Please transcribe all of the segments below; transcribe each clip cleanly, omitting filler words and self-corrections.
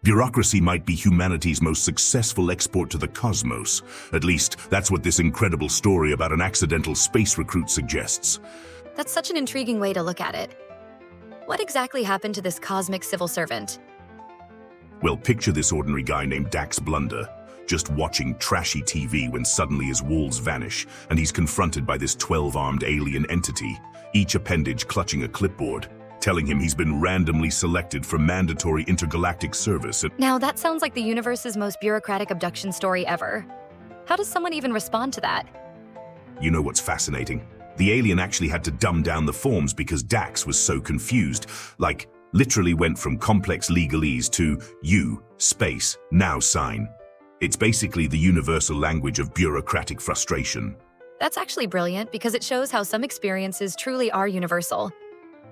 Bureaucracy might be humanity's most successful export to the cosmos. At least, that's what this incredible story about an accidental space recruit suggests. That's such an intriguing way to look at it. What exactly happened to this cosmic civil servant? Well, picture this ordinary guy named Dax Blunder, just watching trashy TV when suddenly his walls vanish, and he's confronted by this 12-armed alien entity, each appendage clutching a clipboard, telling him he's been randomly selected for mandatory intergalactic service. Now, that sounds like the universe's most bureaucratic abduction story ever. How does someone even respond to that? You know what's fascinating? The alien actually had to dumb down the forms because Dax was so confused, like literally went from complex legalese to you, space, now sign. It's basically the universal language of bureaucratic frustration. That's actually brilliant because it shows how some experiences truly are universal.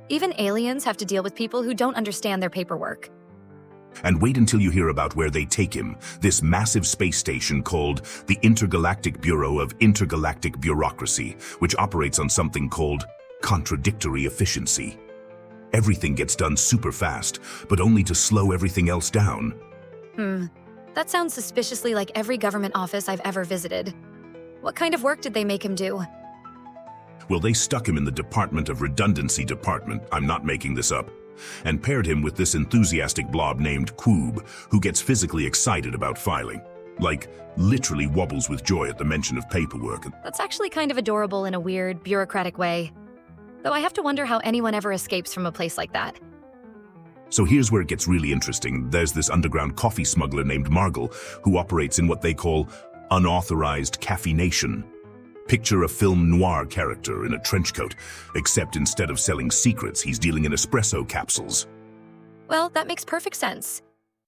Even aliens have to deal with people who don't understand their paperwork. And wait until you hear about where they take him, this massive space station called the Intergalactic Bureau of Intergalactic Bureaucracy, which operates on something called contradictory efficiency. Everything gets done super fast, but only to slow everything else down. That sounds suspiciously like every government office I've ever visited. What kind of work did they make him do? Well, they stuck him in the Department of Redundancy department, I'm not making this up, and paired him with this enthusiastic blob named Quoob, who gets physically excited about filing. Like, literally wobbles with joy at the mention of paperwork. That's actually kind of adorable in a weird, bureaucratic way. Though I have to wonder how anyone ever escapes from a place like that. So here's where it gets really interesting. There's this underground coffee smuggler named Margle, who operates in what they call unauthorized caffeination. Picture a film noir character in a trench coat, except instead of selling secrets, he's dealing in espresso capsules. Well, that makes perfect sense.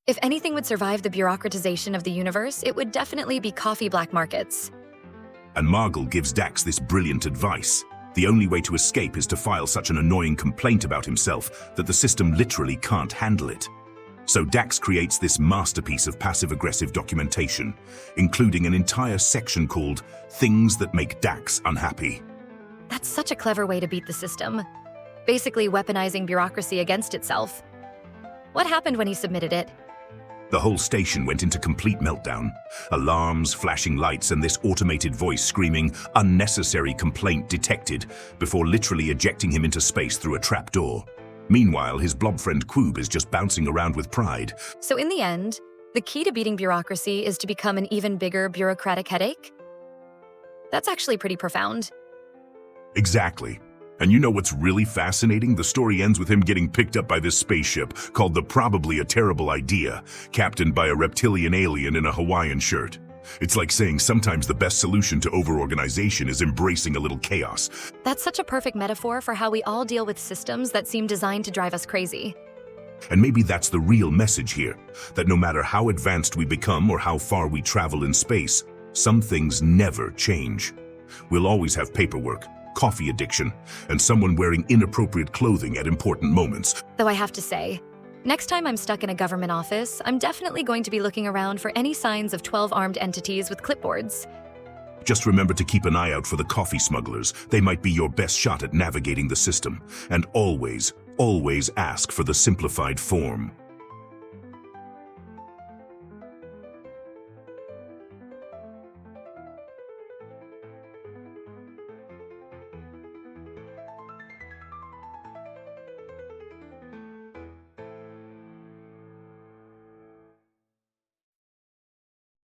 If anything would survive the bureaucratization of the universe, it would definitely be coffee black markets. And Margle gives Dax this brilliant advice. The only way to escape is to file such an annoying complaint about himself that the system literally can't handle it. So Dax creates this masterpiece of passive-aggressive documentation, including an entire section called Things That Make Dax Unhappy. That's such a clever way to beat the system. Basically weaponizing bureaucracy against itself. What happened when he submitted it? The whole station went into complete meltdown. Alarms, flashing lights, and this automated voice screaming, "Unnecessary complaint detected," before literally ejecting him into space through a trapdoor. Meanwhile, his blob friend Quoob is just bouncing around with pride. So in the end, the key to beating bureaucracy is to become an even bigger bureaucratic headache? That's actually pretty profound. Exactly. And you know what's really fascinating? The story ends with him getting picked up by this spaceship called the Probably a Terrible Idea, captained by a reptilian alien in a Hawaiian shirt. It's like saying sometimes the best solution to over-organization is embracing a little chaos. That's such a perfect metaphor for how we all deal with systems that seem designed to drive us crazy. And maybe that's the real message here, that no matter how advanced we become or how far we travel in space, some things never change. We'll always have paperwork, coffee addiction, and someone wearing inappropriate clothing at important moments. Though I have to say, next time I'm stuck in a government office, I'm definitely going to be looking around for any signs of 12-armed entities with clipboards. Just remember to keep an eye out for the coffee smugglers. They might be your best shot at navigating the system. And always, always ask for the simplified form.